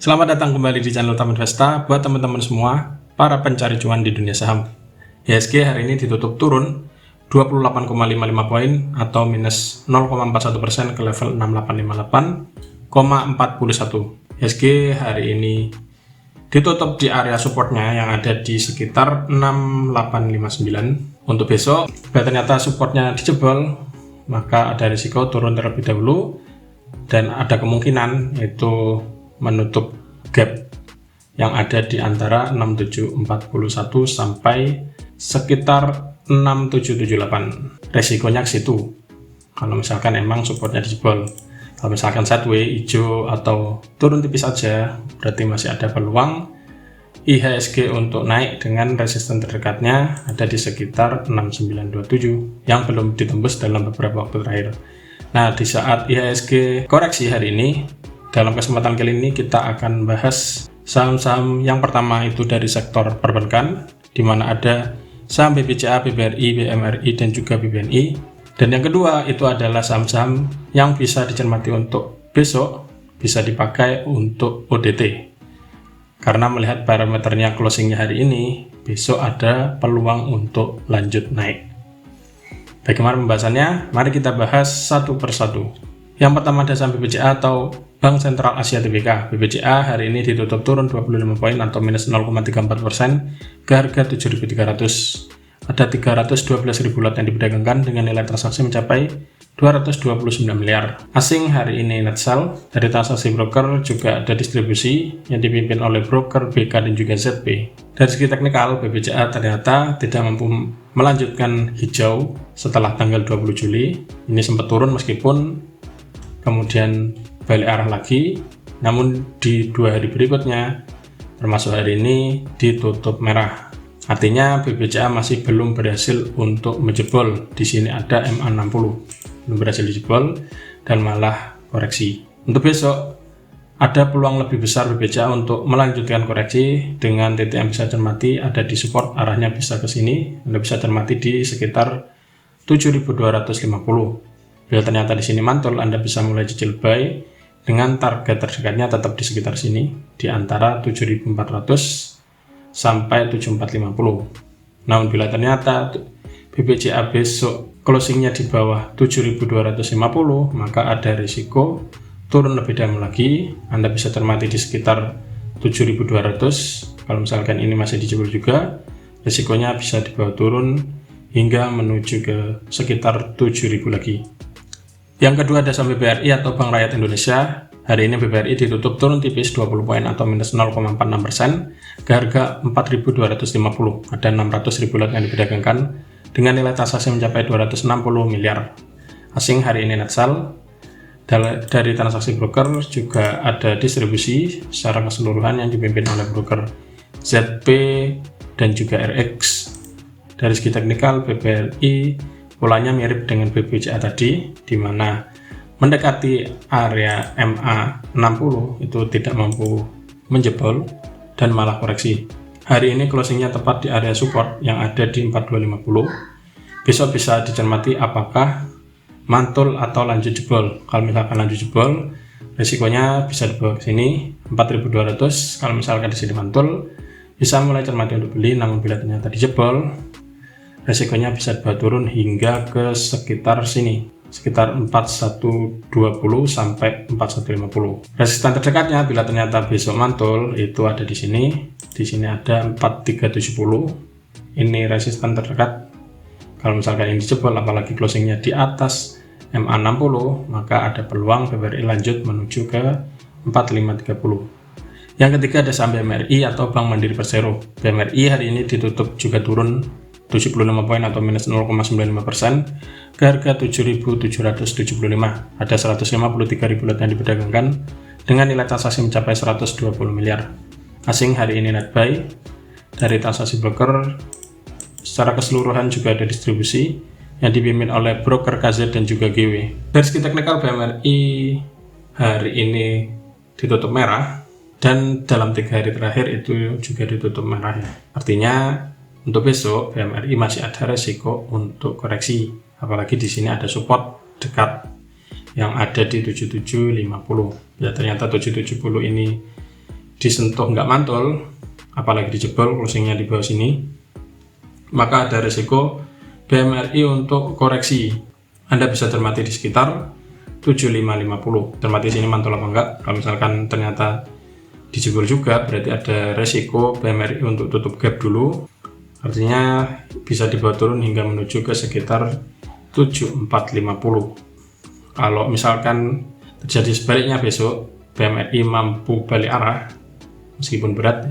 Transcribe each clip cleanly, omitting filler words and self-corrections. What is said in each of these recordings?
Selamat datang kembali di channel Taman Investa buat teman-teman semua para pencari cuan di dunia saham. IHSG hari ini ditutup turun 28,55 poin atau minus 0,41% ke level 6858,41. IHSG hari ini ditutup di area supportnya yang ada di sekitar 6859. Untuk besok, bila ternyata supportnya dijebol, maka ada risiko turun terlebih dahulu dan ada kemungkinan itu menutup gap yang ada di antara 6741 sampai sekitar 6778. Resikonya ke situ kalau misalkan emang supportnya dijebol. Kalau misalkan sideways hijau atau turun tipis saja, berarti masih ada peluang IHSG untuk naik dengan resisten terdekatnya ada di sekitar 6927 yang belum ditembus dalam beberapa waktu terakhir. Nah, di saat IHSG koreksi hari ini, dalam kesempatan kali ini kita akan bahas saham-saham yang pertama itu dari sektor perbankan, di mana ada saham BBCA, BBRI, BMRI, dan juga BBNI. Dan yang kedua itu adalah saham-saham yang bisa dicermati untuk besok, bisa dipakai untuk ODT. Karena melihat parameternya closingnya hari ini, besok ada peluang untuk lanjut naik. Bagaimana pembahasannya? Mari kita bahas satu persatu. Yang pertama ada saham BBCA atau Bank Sentral Asia Tbk. BBCA hari ini ditutup turun 25 poin atau minus 0,34% ke harga 7.300. Ada 312.000 lot yang diperdagangkan dengan nilai transaksi mencapai 229 miliar. Asing hari ini net sell. Dari transaksi broker juga ada distribusi yang dipimpin oleh broker BK dan juga ZP. Dari segi teknikal, BBCA ternyata tidak mampu melanjutkan hijau setelah tanggal 20 Juli. Ini sempat turun meskipun kemudian balik arah lagi, namun di 2 hari berikutnya termasuk hari ini ditutup merah. Artinya BBCA masih belum berhasil untuk menjebol. Di sini ada MA60 belum berhasil dijebol dan malah koreksi. Untuk besok ada peluang lebih besar BBCA untuk melanjutkan koreksi dengan titik yang bisa cermati ada di support, arahnya bisa ke sini. Anda bisa cermati di sekitar 7.250. Bila ternyata di sini mantul, Anda bisa mulai cicil buy dengan target terdekatnya tetap di sekitar sini di antara 7.400 sampai 7.450. Namun bila ternyata BBCA besok closingnya di bawah 7.250, maka ada risiko turun lebih dalam lagi. Anda bisa cermati di sekitar 7.200. Kalau misalkan ini masih dijebol juga, risikonya bisa dibawa turun hingga menuju ke sekitar 7.000 lagi. Yang kedua ada saham BBRI atau Bank Rakyat Indonesia. Hari ini BBRI ditutup turun tipis 20 poin atau minus 0,46% ke harga 4.250. Ada 600.000 lot yang diperdagangkan dengan nilai transaksi mencapai 260 miliar. Asing hari ini net sell. Dari transaksi broker juga ada distribusi secara keseluruhan yang dipimpin oleh broker ZP dan juga RX. Dari segi teknikal, BBRI polanya mirip dengan BBCA tadi, di mana mendekati area MA60 itu tidak mampu menjebol dan malah koreksi. Hari ini closingnya tepat di area support yang ada di 4250. Besok bisa dicermati apakah mantul atau lanjut jebol. Kalau misalkan lanjut jebol, risikonya bisa dibawa ke sini 4.200. Kalau misalkan di sini mantul, bisa mulai cermati untuk beli. Namun bila ternyata dijebol, resikonya bisa dibawa turun hingga ke sekitar sini, sekitar 4120 sampai 4150. Resisten terdekatnya bila ternyata besok mantul itu ada di sini. Di sini ada 4370. Ini resisten terdekat. Kalau misalkan ini dijebol, apalagi closingnya di atas MA60, maka ada peluang BBRI lanjut menuju ke 4530. Yang ketiga ada saham BMRI atau Bank Mandiri Persero. BMRI hari ini ditutup juga turun 75 poin atau minus 0,95% ke harga 7.775. Ada 153.000 lot yang diperdagangkan dengan nilai transaksi mencapai 120 miliar. Asing hari ini net buy. Dari transaksi broker secara keseluruhan juga ada distribusi yang dipimpin oleh broker KZ dan juga GW. Dari segi teknikal, BMRI hari ini ditutup merah dan dalam 3 hari terakhir itu juga ditutup merah ya. Artinya untuk besok BMRI masih ada resiko untuk koreksi, apalagi di sini ada support dekat yang ada di 7750. Ya ternyata 770 ini disentuh nggak mantul, apalagi dijebol closingnya di bawah sini, maka ada risiko BMRI untuk koreksi. Anda bisa cermati di sekitar 7550, cermati sini mantul apa enggak. Kalau misalkan ternyata dijebol juga, berarti ada risiko BMRI untuk tutup gap dulu, artinya bisa dibawa turun hingga menuju ke sekitar 7450. Kalau misalkan terjadi sebaliknya besok, BMRI mampu balik arah meskipun berat,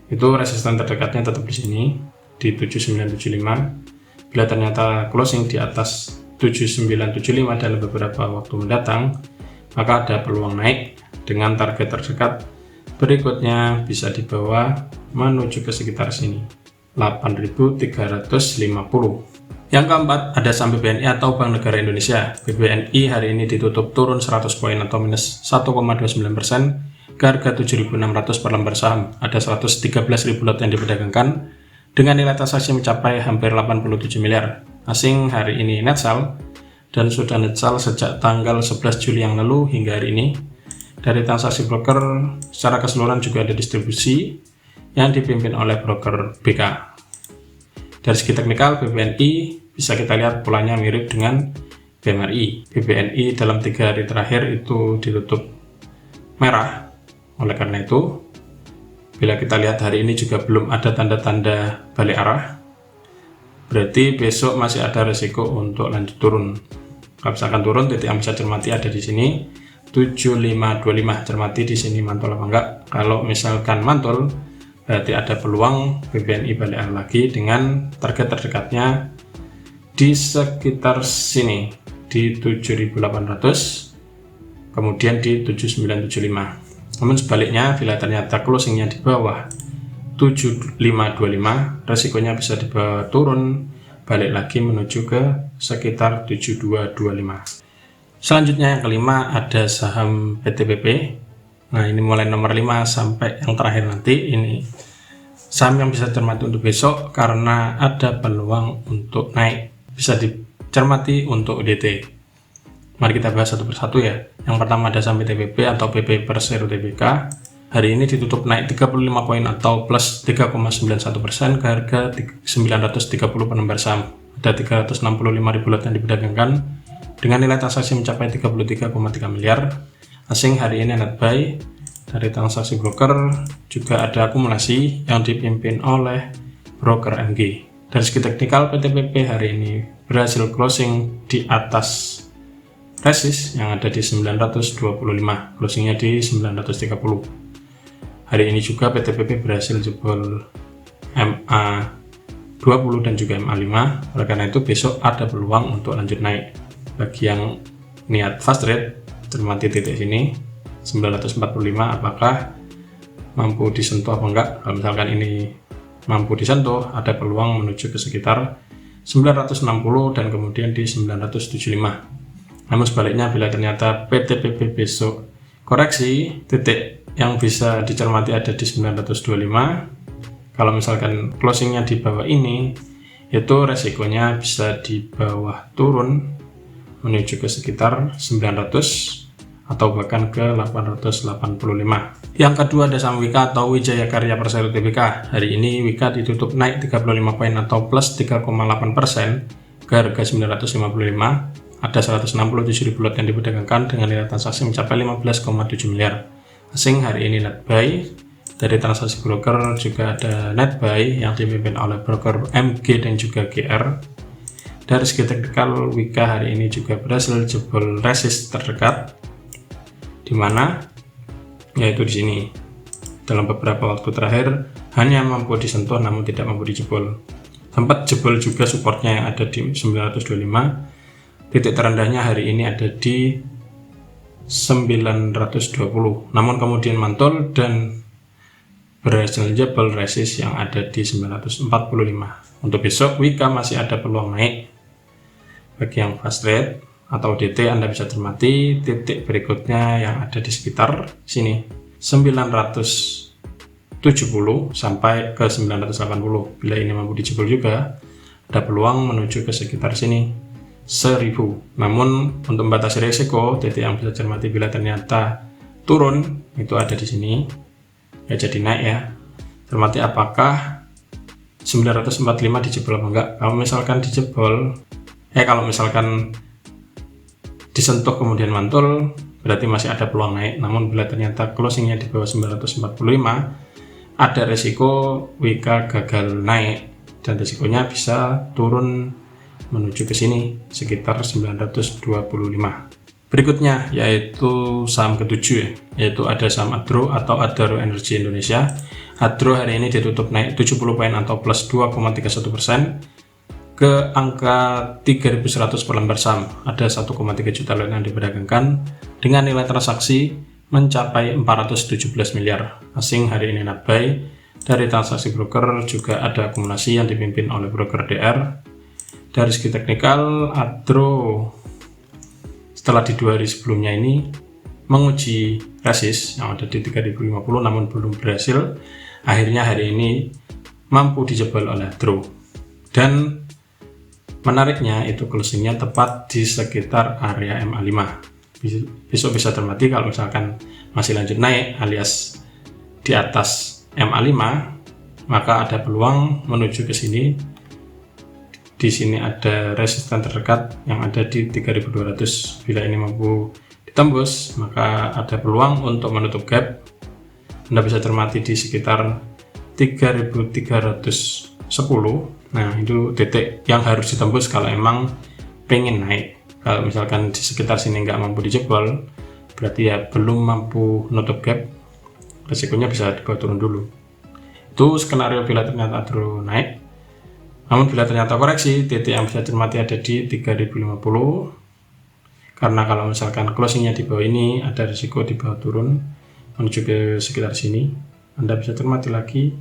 itu resisten terdekatnya tetap di sini di 7975. Bila ternyata closing di atas 7975 dalam beberapa waktu mendatang, maka ada peluang naik dengan target terdekat berikutnya bisa dibawa menuju ke sekitar sini 8.350. Yang keempat, ada saham BBNI atau Bank Negara Indonesia. BBNI hari ini ditutup turun 100 poin atau minus 1,29% ke harga 7.600 per lembar saham. Ada 113.000 lot yang diperdagangkan dengan nilai transaksi mencapai hampir 87 miliar. Asing hari ini net sell dan sudah net sell sejak tanggal 11 Juli yang lalu hingga hari ini. Dari transaksi broker secara keseluruhan juga ada distribusi yang dipimpin oleh broker BK. Dari segi teknikal, BBNI bisa kita lihat polanya mirip dengan BMRI. BBNI dalam 3 hari terakhir itu ditutup merah. Oleh karena itu, bila kita lihat hari ini juga belum ada tanda-tanda balik arah, berarti besok masih ada resiko untuk lanjut turun. Kalau misalkan turun, titik yang bisa cermati ada di sini 7525. Cermati di sini mantul apa enggak. Kalau misalkan mantul, berarti ada peluang BBNI balik arah lagi dengan target terdekatnya di sekitar sini di 7.800, kemudian di 7.975. Namun sebaliknya, bila ternyata closingnya di bawah 7.525, resikonya bisa dibawa turun balik lagi menuju ke sekitar 7.225. Selanjutnya yang kelima ada saham PTPP. Nah, ini mulai nomor 5 sampai yang terakhir nanti, ini saham yang bisa dicermati untuk besok karena ada peluang untuk naik. Bisa dicermati untuk DT. Mari kita bahas satu persatu ya. Yang pertama ada saham PTPP atau PP per share TBK. Hari ini ditutup naik 35 poin atau plus 3,91% ke harga 930 per lembar saham. Ada 365.000 lot yang diperdagangkan dengan nilai transaksi mencapai 33,3 miliar. Asing hari ini net buy. Dari transaksi broker juga ada akumulasi yang dipimpin oleh broker MG. Dari segi teknikal, PTPP hari ini berhasil closing di atas resist yang ada di 925, closingnya di 930. Hari ini juga PTPP berhasil jebol MA20 dan juga MA5. Oleh karena itu besok ada peluang untuk lanjut naik. Bagi yang niat fast trade, cermati titik sini 945, apakah mampu disentuh apa enggak. Kalau misalkan ini mampu disentuh, ada peluang menuju ke sekitar 960 dan kemudian di 975. Namun sebaliknya, bila ternyata PTPP besok koreksi, titik yang bisa dicermati ada di 925. Kalau misalkan closingnya di bawah ini, itu resikonya bisa di bawah turun menuju ke sekitar 900 atau bahkan ke 885. Yang kedua ada saham Wika atau Wijaya Karya Persero Tbk. Hari ini Wika ditutup naik 35 poin atau plus 3,8% ke harga 955. Ada 167.000 lot yang diperdagangkan dengan nilai transaksi mencapai 15,7 miliar. Asing hari ini net buy. Dari transaksi broker juga ada net buy yang dipimpin oleh broker MG dan juga GR. Dari segi teknikal, Wika hari ini juga berhasil jebol resist terdekat, di mana yaitu di sini. Dalam beberapa waktu terakhir hanya mampu disentuh namun tidak mampu dijebol. Sempat jebol juga supportnya yang ada di 925. Titik terendahnya hari ini ada di 920. Namun kemudian mantul dan berhasil jebol resist yang ada di 945. Untuk besok Wika masih ada peluang naik. Bagi yang fast trade atau DT, Anda bisa cermati titik berikutnya yang ada di sekitar sini 970 sampai ke 980. Bila ini mampu dijebol juga, ada peluang menuju ke sekitar sini 1000. Namun untuk membatasi risiko, titik yang bisa cermati bila ternyata turun itu ada di sini ya jadi naik ya. Cermati apakah 945 dijebol apa enggak. Kalau misalkan dijebol, kalau misalkan disentuh kemudian mantul, berarti masih ada peluang naik. Namun bila ternyata closingnya di bawah 945, ada resiko WK gagal naik dan resikonya bisa turun menuju ke sini sekitar 925. Berikutnya yaitu saham ketujuh, yaitu ada saham Adro atau Adaro Energi Indonesia. Adro hari ini ditutup naik 70 poin atau plus 2,31% ke angka 3.100 per lembar saham. Ada 1,3 juta lot yang diperdagangkan dengan nilai transaksi mencapai 417 miliar. Asing hari ini not buy. Dari transaksi broker juga ada akumulasi yang dipimpin oleh broker DR. Dari segi teknikal, Adro setelah di 2 hari sebelumnya ini menguji resist yang ada di 3050 namun belum berhasil. Akhirnya hari ini mampu dijebol oleh Adro. Dan menariknya itu closingnya tepat di sekitar area MA5. Besok bisa termati kalau misalkan masih lanjut naik alias di atas MA5, maka ada peluang menuju ke sini. Di sini ada resisten terdekat yang ada di 3200. Bila ini mampu ditembus, maka ada peluang untuk menutup gap. Anda bisa cermati di sekitar 3310. Nah, itu titik yang harus ditembus kalau emang pengen naik. Kalau misalkan di sekitar sini nggak mampu dijebol, berarti ya belum mampu nutup gap, resikonya bisa dibawa turun dulu. Itu skenario bila ternyata Adro naik. Namun bila ternyata koreksi, titik yang bisa cermati ada di 3050. Karena kalau misalkan closingnya di bawah ini, ada risiko di bawah turun menuju ke sekitar sini. Anda bisa cermati lagi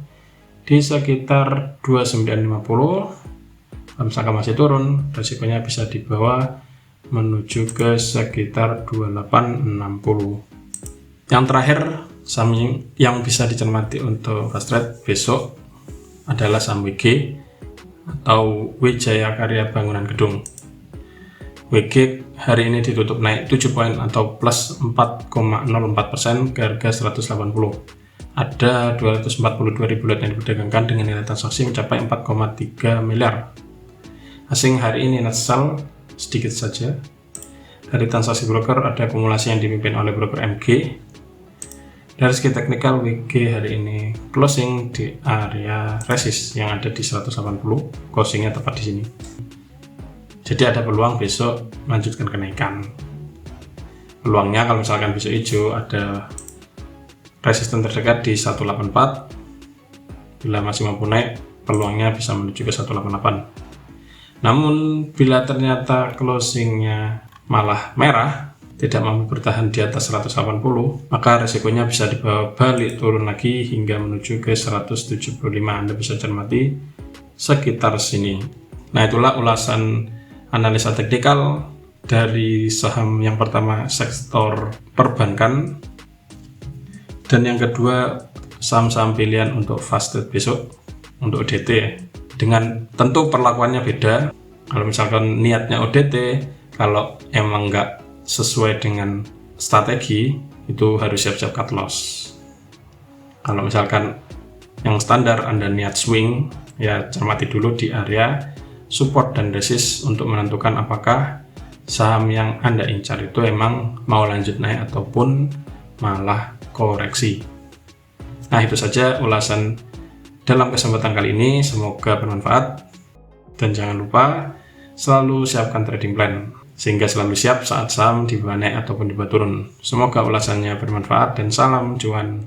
di sekitar 2950. Kalau misalkan masih turun, risikonya bisa di bawah menuju ke sekitar 2860. Yang terakhir, saham yang bisa dicermati untuk fast trade besok adalah saham WG atau Wijaya Karya Bangunan Gedung. WG hari ini ditutup naik 7 poin atau plus 4,04% ke harga 180. Ada 242.000 lot yang diperdagangkan dengan nilai transaksi mencapai 4,3 miliar. Asing hari ini net sell sedikit saja. Dari transaksi broker ada akumulasi yang dipimpin oleh broker MG. Dari segi teknikal, WG hari ini closing di area resist yang ada di 180, closingnya tepat di sini. Jadi ada peluang besok melanjutkan kenaikan. Peluangnya kalau misalkan besok hijau ada resisten terdekat di 184. Bila masih mampu naik, peluangnya bisa menuju ke 188. Namun bila ternyata closingnya malah merah, tidak mampu bertahan di atas 180, maka resikonya bisa dibawa balik turun lagi hingga menuju ke 175. Anda bisa cermati sekitar sini. Nah, itulah ulasan analisa teknikal dari saham yang pertama sektor perbankan, dan yang kedua saham-saham pilihan untuk fast trade besok untuk ODT. Dengan tentu perlakuannya beda. Kalau misalkan niatnya ODT, kalau emang nggak sesuai dengan strategi, itu harus siap-siap cut loss. Kalau misalkan yang standar Anda niat swing, ya cermati dulu di area support dan resist untuk menentukan apakah saham yang Anda incar itu emang mau lanjut naik ataupun malah koreksi. Nah, itu saja ulasan dalam kesempatan kali ini, semoga bermanfaat. Dan jangan lupa selalu siapkan trading plan sehingga selalu siap saat saham di bawah naik ataupun di bawah turun. Semoga ulasannya bermanfaat dan salam cuan.